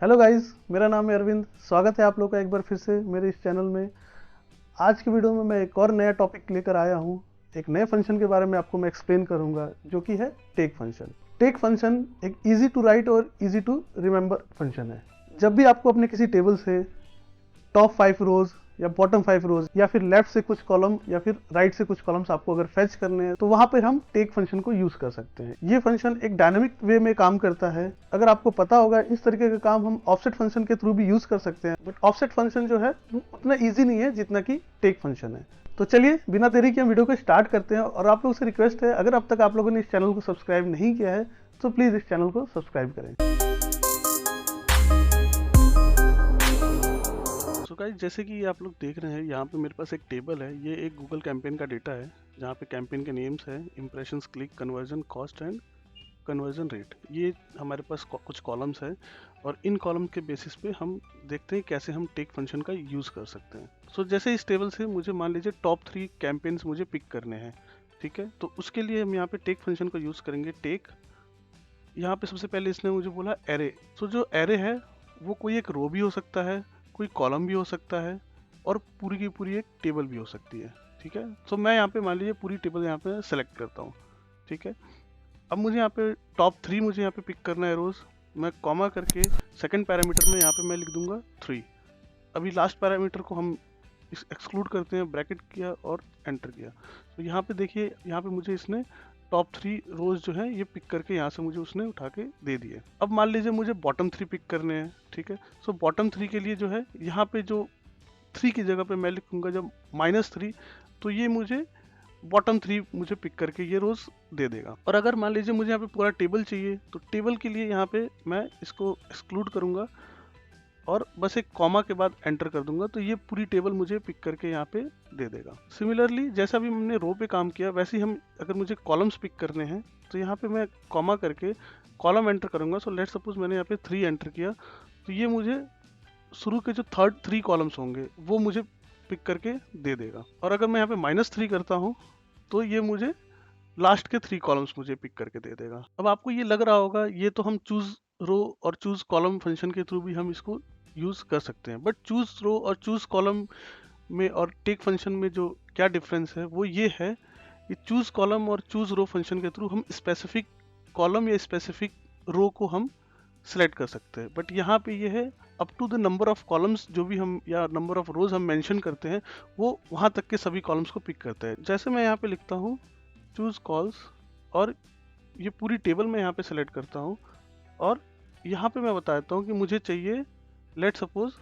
Hello guys, मेरा नाम है अरविंद। स्वागत है आप लोग का एक बार फिर से मेरे इस चैनल में। आज की वीडियो में मैं एक और नया टॉपिक लेकर आया हूँ। एक नए फंक्शन के बारे में आपको मैं एक्सप्लेन करूँगा, जो कि है टेक फंक्शन। टेक फंक्शन एक इजी टू राइट और इजी टू रिमेंबर फंक्शन है। जब भी आपको अपने किसी टेबल से टॉप 5 रोज या बॉटम 5 रोज या फिर लेफ्ट से कुछ कॉलम या फिर राइट से कुछ कॉलम्स आपको अगर फेच करने हैं, तो वहां पर हम टेक फंक्शन को यूज कर सकते हैं। ये फंक्शन एक डायनामिक वे में काम करता है। अगर आपको पता होगा, इस तरीके का काम हम ऑफसेट फंक्शन के थ्रू भी यूज कर सकते हैं, बट ऑफसेट फंक्शन जो है वो उतना ईजी नहीं है जितना कि टेक फंक्शन है। तो चलिए बिना देरी के हम वीडियो को स्टार्ट करते हैं। और आप लोगों से रिक्वेस्ट है, अगर अब तक आप लोगों ने इस चैनल को सब्सक्राइब नहीं किया है तो प्लीज इस चैनल को सब्सक्राइब करें। सो गाइस, जैसे कि आप लोग देख रहे हैं, यहाँ पे मेरे पास एक टेबल है। ये एक गूगल कैंपेन का डेटा है, जहाँ पे कैंपेन के नेम्स है, impressions, click, conversion, cost and conversion rate. ये हमारे पास कुछ कॉलम्स है, और इन कॉलम के बेसिस पे हम देखते हैं कैसे हम टेक फंक्शन का यूज़ कर सकते हैं। सो जैसे इस टेबल से मुझे मान लीजिए टॉप 3 कैंपेन्स मुझे पिक करने हैं, ठीक है। तो उसके लिए हम यहाँ पे टेक फंक्शन को यूज़ करेंगे। टेक, यहाँ पे सबसे पहले इसने मुझे बोला एरे। सो जो एरे है वो कोई एक रो भी हो सकता है, कोई कॉलम भी हो सकता है, और पूरी की पूरी एक टेबल भी हो सकती है, ठीक है। सो मैं यहाँ पे मान लीजिए पूरी टेबल यहाँ पे सेलेक्ट करता हूँ, ठीक है। अब मुझे यहाँ पे टॉप 3 मुझे यहाँ पे पिक करना है रोज। मैं कॉमा करके सेकंड पैरामीटर में यहाँ पे मैं लिख दूंगा 3। अभी लास्ट पैरामीटर को हम एक्सक्लूड करते हैं, ब्रैकेट किया और एंटर किया। तो यहाँ पे देखिए, यहाँ पे मुझे इसने टॉप 3 रोज जो है ये पिक करके यहाँ से मुझे उसने उठा के दे दिए। अब मान लीजिए मुझे बॉटम 3 पिक करने हैं, ठीक है। सो बॉटम 3 के लिए जो है, यहाँ पे जो 3 की जगह पे मैं लिखूंगा जब -3, तो ये मुझे बॉटम 3 मुझे पिक करके ये रोज दे देगा। और अगर मान लीजिए मुझे यहाँ पे पूरा टेबल चाहिए, तो टेबल के लिए यहाँ पे मैं इसको एक्सक्लूड करूंगा और बस एक कॉमा के बाद एंटर कर दूंगा, तो ये पूरी टेबल मुझे पिक करके यहाँ पे दे देगा। सिमिलरली जैसा भी हमने रो पे काम किया, वैसे ही हम अगर मुझे कॉलम्स पिक करने हैं, तो यहाँ पे मैं कॉमा करके कॉलम एंटर करूंगा। सो लेट सपोज मैंने यहाँ पे 3 एंटर किया, तो ये मुझे शुरू के जो थर्ड 3 कॉलम्स होंगे वो मुझे पिक करके दे देगा। और अगर मैं यहाँ पे -3 करता हूँ, तो ये मुझे लास्ट के 3 कॉलम्स मुझे पिक करके दे देगा। अब आपको ये लग रहा होगा, ये तो हम चूज रो और चूज कॉलम फंक्शन के थ्रू भी हम इसको यूज कर सकते हैं, बट चूज रो और चूज कॉलम में और टेक फंक्शन में जो क्या डिफरेंस है वो ये है कि चूज कॉलम और चूज रो फंक्शन के थ्रू हम स्पेसिफिक कॉलम या स्पेसिफिक रो को हम सिलेक्ट कर सकते हैं, बट यहाँ पे ये है up to the number of columns जो भी हम या नंबर ऑफ रोज हम मेंशन करते हैं, वो वहाँ तक के सभी कॉलम्स को पिक करता है। जैसे मैं यहाँ पे लिखता हूँ चूज कॉल्स, और ये पूरी टेबल में यहाँ पे सेलेक्ट करता हूँ, और यहाँ पे मैं बता देता हूँ कि मुझे चाहिए लेट सपोज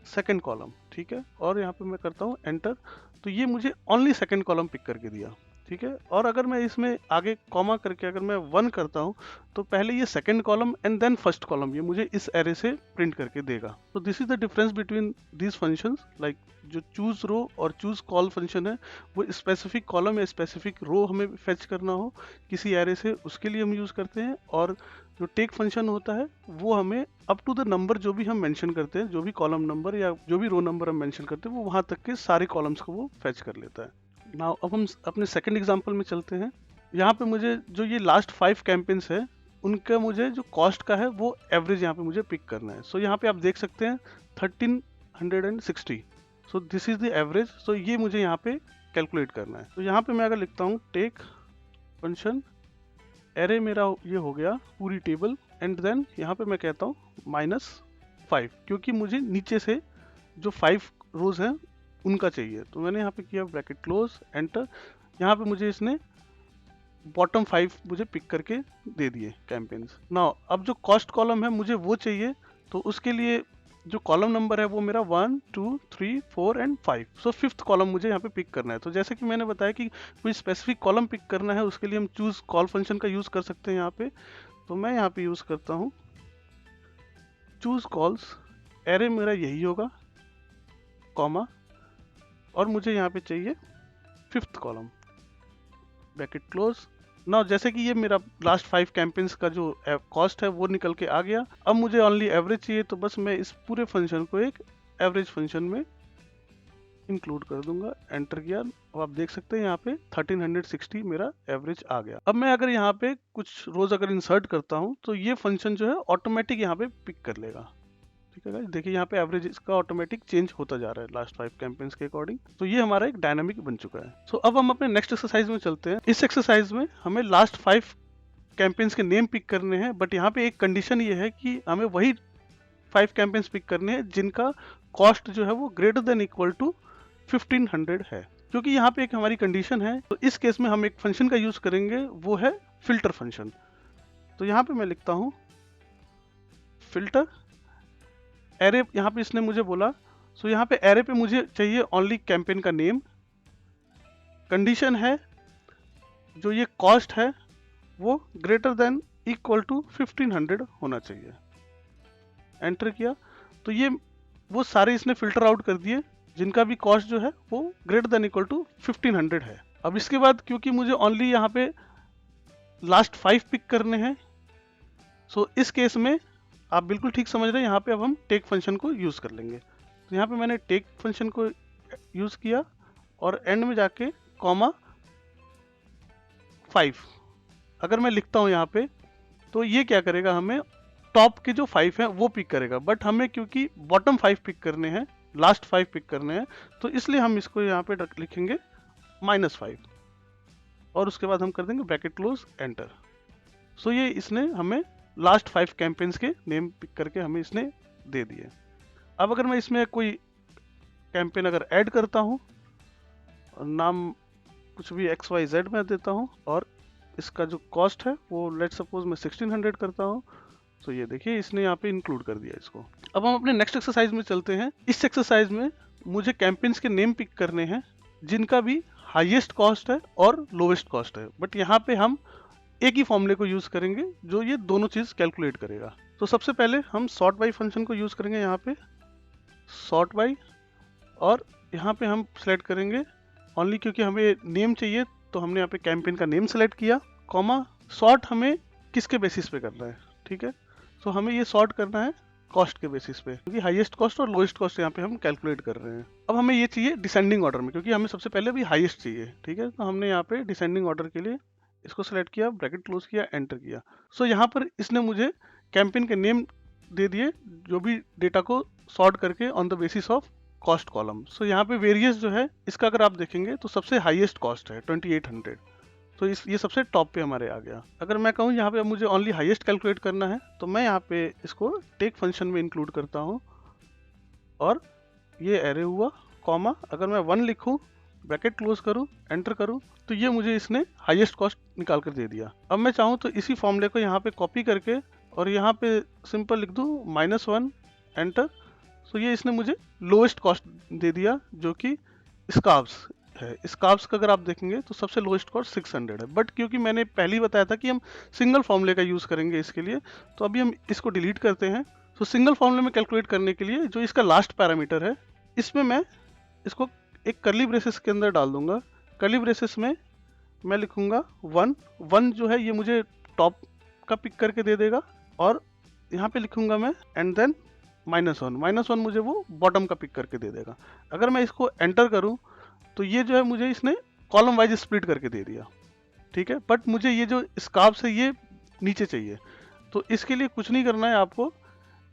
सेकंड कॉलम, ठीक है। और यहाँ पे मैं करता हूँ एंटर, तो ये मुझे ओनली सेकंड कॉलम पिक करके दिया, ठीक है। और अगर मैं इसमें आगे कॉमा करके अगर मैं 1 करता हूँ, तो पहले ये second column and then first column ये मुझे इस एरे से प्रिंट करके देगा। तो this is the difference between these functions. Like जो चूज रो और चूज कॉल फंक्शन है, वो स्पेसिफिक कॉलम या स्पेसिफिक रो हमें फेच करना हो किसी एरे से, उसके लिए हम यूज करते हैं। और जो टेक फंक्शन होता है वो हमें अप टू द नंबर जो भी हम मेंशन करते हैं, जो भी कॉलम नंबर या जो भी रो नंबर हम मेंशन करते हैं, वो वहां तक के सारे कॉलम्स को वो फेच कर लेता है। नाउ अब हम अपने सेकंड एग्जांपल में चलते हैं। यहाँ पे मुझे जो ये लास्ट 5 कैंपेन्स है, उनका मुझे जो कॉस्ट का है वो एवरेज यहाँ पे मुझे पिक करना है। सो यहाँ पे आप देख सकते हैं 1360। So this is the average. सो ये मुझे यहाँ पे कैलकुलेट करना है। तो यहाँ पे मैं अगर लिखता हूँ टेक फंक्शन एरे, मेरा ये हो गया पूरी टेबल, एंड देन यहाँ पे मैं कहता हूँ -5, क्योंकि मुझे नीचे से जो 5 रोज हैं उनका चाहिए। तो मैंने यहाँ पे किया ब्रैकेट क्लोज एंटर। यहाँ पे मुझे इसने बॉटम 5 मुझे पिक करके दे दिए कैंपेन्स। नाउ अब जो कॉस्ट कॉलम है मुझे वो चाहिए, तो उसके लिए जो कॉलम नंबर है वो मेरा 1 2 3 4 एंड 5। सो 5th कॉलम मुझे यहाँ पे पिक करना है। तो जैसे कि मैंने बताया कि कोई स्पेसिफिक कॉलम पिक करना है, उसके लिए हम चूज कॉल फंक्शन का यूज कर सकते हैं यहाँ पे। तो मैं यहाँ पे यूज करता हूँ चूज कॉल्स, एरे मेरा यही होगा, कॉमा, और मुझे यहाँ पे चाहिए 5th column, bracket close. Now जैसे कि ये मेरा लास्ट 5 कैंपेन्स का जो कॉस्ट है वो निकल के आ गया। अब मुझे ओनली एवरेज चाहिए, तो बस मैं इस पूरे फंक्शन को एक एवरेज फंक्शन में इंक्लूड कर दूंगा, एंटर किया। अब आप देख सकते हैं यहाँ पे 1360 मेरा एवरेज आ गया। अब मैं अगर यहाँ पे कुछ रोज अगर इंसर्ट करता हूँ तो ये फंक्शन जो है ऑटोमेटिक यहाँ पे पिक कर लेगा। ठीक है गाइस, देखिए यहाँ पे एवरेज इसका ऑटोमेटिक चेंज होता जा रहा है लास्ट 5 कैंपेन्स के अकॉर्डिंग। तो ये हमारा एक डायनामिक बन चुका है। सो अब हम अपने नेक्स्ट एक्सरसाइज में चलते हैं। इस एक्सरसाइज में हमें लास्ट 5 कैंपेन्स के नेम पिक करने हैं, बट यहाँ पे एक कंडीशन ये है कि हमें वही 5 कैंपेन्स पिक करने हैं जिनका कॉस्ट जो है वो ग्रेटर देन इक्वल टू 1500 है। क्योंकि यहाँ पे एक हमारी कंडीशन है, तो इस केस में हम एक फंक्शन का यूज करेंगे, वो है फिल्टर फंक्शन। तो यहाँ पे मैं लिखता हूँ फिल्टर एरे। यहाँ पे इसने मुझे बोला, सो यहाँ पे एरे पे मुझे चाहिए ओनली कैंपेन का नेम। कंडीशन है जो ये कॉस्ट है वो ग्रेटर देन इक्वल टू 1500 होना चाहिए। एंटर किया तो ये वो सारे इसने फिल्टर आउट कर दिए जिनका भी कॉस्ट जो है वो ग्रेटर देन इक्वल टू 1500 है। अब इसके बाद क्योंकि मुझे ओनली यहाँ पे लास्ट 5 पिक करने हैं, सो इस केस में आप बिल्कुल ठीक समझ रहे हैं, यहाँ पे अब हम टेक फंक्शन को यूज कर लेंगे। तो यहाँ पे मैंने टेक फंक्शन को यूज किया और एंड में जाके कॉमा 5 अगर मैं लिखता हूँ यहाँ पे, तो ये क्या करेगा, हमें टॉप के जो 5 हैं वो पिक करेगा, बट हमें क्योंकि बॉटम 5 पिक करने हैं, लास्ट 5 पिक करने हैं, तो इसलिए हम इसको यहाँ पे लिखेंगे -5 और उसके बाद हम कर देंगे ब्रैकेट क्लोज, एंटर। सो ये इसने हमें लास्ट 5 कैंपेन्स के नेम पिक करके हमें इसने दे दिए। अब अगर मैं इसमें कोई कैंपेन अगर ऐड करता हूँ, नाम कुछ भी XYZ में देता हूँ और इसका जो कॉस्ट है वो लेट सपोज मैं 1600 करता हूँ, तो ये देखिए इसने यहाँ पे इंक्लूड कर दिया इसको। अब हम अपने नेक्स्ट एक्सरसाइज में चलते हैं। इस एक्सरसाइज में मुझे कैंपेन्स के नेम पिक करने हैं जिनका भी हाईएस्ट कॉस्ट है और लोवेस्ट कॉस्ट है, बट यहाँ पे हम एक ही फॉर्मूले को यूज करेंगे जो ये दोनों चीज कैलकुलेट करेगा। तो सबसे पहले हम सॉर्ट बाय फंक्शन को यूज करेंगे, यहाँ पे सॉर्ट बाय, और यहाँ पे हम सेलेक्ट करेंगे ओनली क्योंकि हमें नेम चाहिए तो हमने यहाँ पे कैंपेन का नेम सेलेक्ट किया, कॉमा सॉर्ट हमें किसके बेसिस पे करना है। ठीक है, तो हमें ये सॉर्ट करना है कॉस्ट के बेसिस पे, क्योंकि हाईएस्ट कॉस्ट और लोएस्ट कॉस्ट यहाँ पे हम कैलकुलेट कर रहे हैं। अब हमें ये चाहिए डिसेंडिंग ऑर्डर में, क्योंकि हमें सबसे पहले भी हाईएस्ट चाहिए। ठीक है, तो हमने यहाँ पे डिसेंडिंग ऑर्डर के लिए इसको सेलेक्ट किया, ब्रैकेट क्लोज किया, एंटर किया। सो यहाँ पर इसने मुझे कैंपेन के नेम दे दिए जो भी डेटा को सॉर्ट करके on the basis of cost column. So यहाँ पे वेरियस जो है इसका अगर आप देखेंगे तो सबसे हाईएस्ट कॉस्ट है 2800, तो ये सबसे टॉप पे हमारे आ गया। अगर मैं कहूँ यहाँ पे मुझे ओनली हाईएस्ट कैलकुलेट करना है, तो मैं यहाँ पे इसको टेक फंक्शन में इंक्लूड करता हूँ और ये एरे हुआ, कॉमा अगर मैं 1 लिखूँ, ब्रैकेट क्लोज करूँ, एंटर करूँ, तो ये मुझे इसने हाईएस्ट कॉस्ट निकाल कर दे दिया। अब मैं चाहूँ तो इसी फॉर्मूले को यहाँ पे कॉपी करके और यहाँ पे सिंपल लिख दूँ -1, एंटर। सो ये इसने मुझे लोएस्ट कॉस्ट दे दिया जो कि स्कार्ब्स है। स्कार्ब्स का अगर आप देखेंगे तो सबसे लोएस्ट कॉस्ट 600 है, बट क्योंकि मैंने पहले ही बताया था कि हम सिंगल फॉर्मूले का यूज़ करेंगे इसके लिए, तो अभी हम इसको डिलीट करते हैं। तो सिंगल फॉर्मूले में कैलकुलेट करने के लिए जो इसका लास्ट पैरामीटर है, इसमें मैं इसको एक कर्ली ब्रेसेस के अंदर डाल दूंगा। कर्ली ब्रेसेस में मैं लिखूंगा 1 जो है ये मुझे टॉप का पिक करके दे देगा, और यहाँ पे लिखूंगा मैं एंड देन -1 मुझे वो बॉटम का पिक करके दे देगा। अगर मैं इसको एंटर करूँ तो ये जो है मुझे इसने कॉलम वाइज स्प्लिट करके दे दिया। ठीक है, बट मुझे ये जो स्कार्ब्स है ये नीचे चाहिए, तो इसके लिए कुछ नहीं करना है आपको।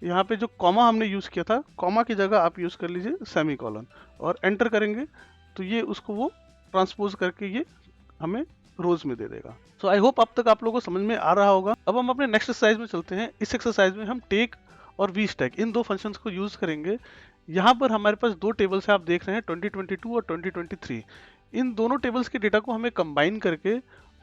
यहाँ पे जो कॉमा हमने यूज़ किया था, कॉमा की जगह आप यूज़ कर लीजिए सेमी कॉलन, और एंटर करेंगे तो ये उसको वो ट्रांसपोज करके ये हमें रोज में दे देगा। सो आई होप अब तक आप लोगों को समझ में आ रहा होगा। अब हम अपने नेक्स्ट एक्सरसाइज में चलते हैं। इस एक्सरसाइज में हम टेक और वी स्टैक इन दो फंक्शंस को यूज़ करेंगे। यहाँ पर हमारे पास दो टेबल्स है, आप देख रहे हैं 2022 और 2023। इन दोनों टेबल्स के डेटा को हमें कंबाइन करके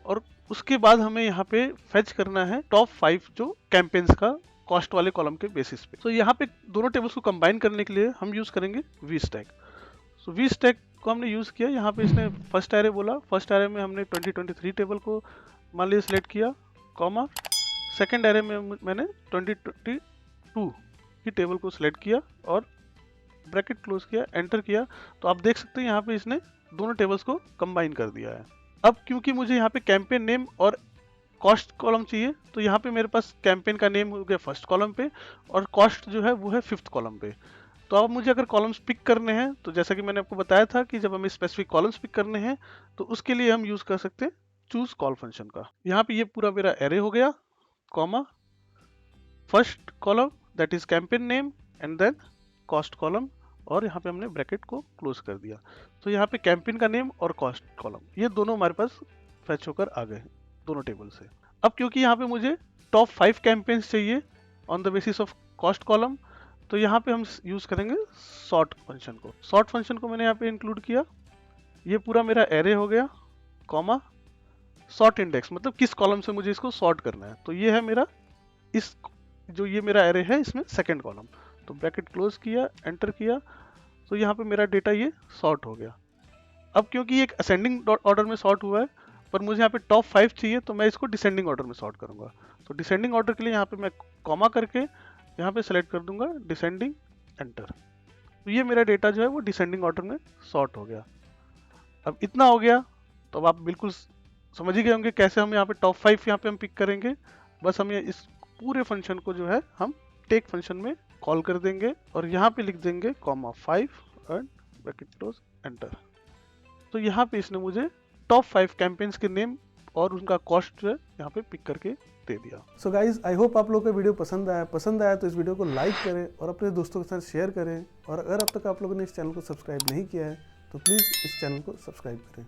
और उसके बाद हमें यहाँ पे फेच करना है टॉप 5 जो कैंपेन्स का कॉस्ट वाले कॉलम के बेसिस पे। तो यहाँ पे दोनों टेबल्स को कंबाइन करने के लिए हम यूज़ करेंगे V stack. So V stack को हमने यूज़ किया। यहाँ पे इसने फर्स्ट एरे बोला, फर्स्ट एरे में हमने 2023 टेबल को मान लीजिए सिलेक्ट किया, कॉमा सेकेंड एरे में मैंने 2022 की टेबल को सिलेक्ट किया और ब्रैकेट क्लोज किया, एंटर किया। तो आप देख सकते हैं यहाँ पे इसने दोनों टेबल्स को कंबाइन कर दिया है। अब क्योंकि मुझे यहाँ पे कैंपेन नेम और कॉस्ट कॉलम चाहिए, तो यहाँ पे मेरे पास कैंपेन का नेम हो गया फर्स्ट कॉलम पे और कॉस्ट जो है वो है 5th कॉलम पे। तो अब मुझे अगर कॉलम्स पिक करने हैं तो जैसा कि मैंने आपको बताया था कि जब हमें स्पेसिफिक कॉलम्स पिक करने हैं तो उसके लिए हम यूज कर सकते हैं चूज कॉल फंक्शन का। यहाँ पे ये पूरा मेरा एरे हो गया, comma first column that is campaign name and then cost column, और यहाँ पे हमने ब्रैकेट को क्लोज कर दिया। तो यहाँ पे कैंपेन का नेम और कॉस्ट कॉलम ये दोनों हमारे पास फैच होकर आ गए दोनों टेबल से। अब क्योंकि यहाँ पे मुझे टॉप 5 कैंपेन्स चाहिए on the basis of cost column, तो यहाँ पे हम यूज करेंगे सॉर्ट फंक्शन को। सॉर्ट फंक्शन को मैंने यहाँ पे इंक्लूड किया, ये पूरा मेरा एरे हो गया, कॉमा सॉर्ट इंडेक्स, मतलब किस कॉलम से मुझे इसको सॉर्ट करना है। तो ये है मेरा इस जो ये मेरा एरे है इसमें सेकंड कॉलम। तो ब्रैकेट क्लोज किया, एंटर किया, तो यहाँ पे मेरा डेटा ये सॉर्ट हो गया। अब क्योंकि ये एक असेंडिंग ऑर्डर में सॉर्ट हुआ है, पर मुझे यहाँ पे टॉप 5 चाहिए, तो मैं इसको डिसेंडिंग ऑर्डर में सॉर्ट करूंगा। तो डिसेंडिंग ऑर्डर के लिए यहाँ पे मैं कॉमा करके यहाँ पे सेलेक्ट कर दूंगा डिसेंडिंग, एंटर। तो ये मेरा डेटा जो है वो डिसेंडिंग ऑर्डर में सॉर्ट हो गया। अब इतना हो गया तो अब आप बिल्कुल समझ ही गए होंगे कैसे हम यहाँ पे टॉप 5 यहाँ पे हम पिक करेंगे। बस हम ये इस पूरे फंक्शन को जो है हम टेक फंक्शन में कॉल कर देंगे और यहाँ पे लिख देंगे comma 5 and bracket close, enter. तो यहाँ पे इसने मुझे टॉप 5 कैंपेन्स के नेम और उनका कॉस्ट जो है यहाँ पे पिक करके दे दिया। सो गाइज, आई होप आप लोगों को वीडियो पसंद आया तो इस वीडियो को लाइक करें और अपने दोस्तों के साथ शेयर करें। और अगर अब तक आप लोगों ने इस चैनल को सब्सक्राइब नहीं किया है तो प्लीज़ इस चैनल को सब्सक्राइब करें।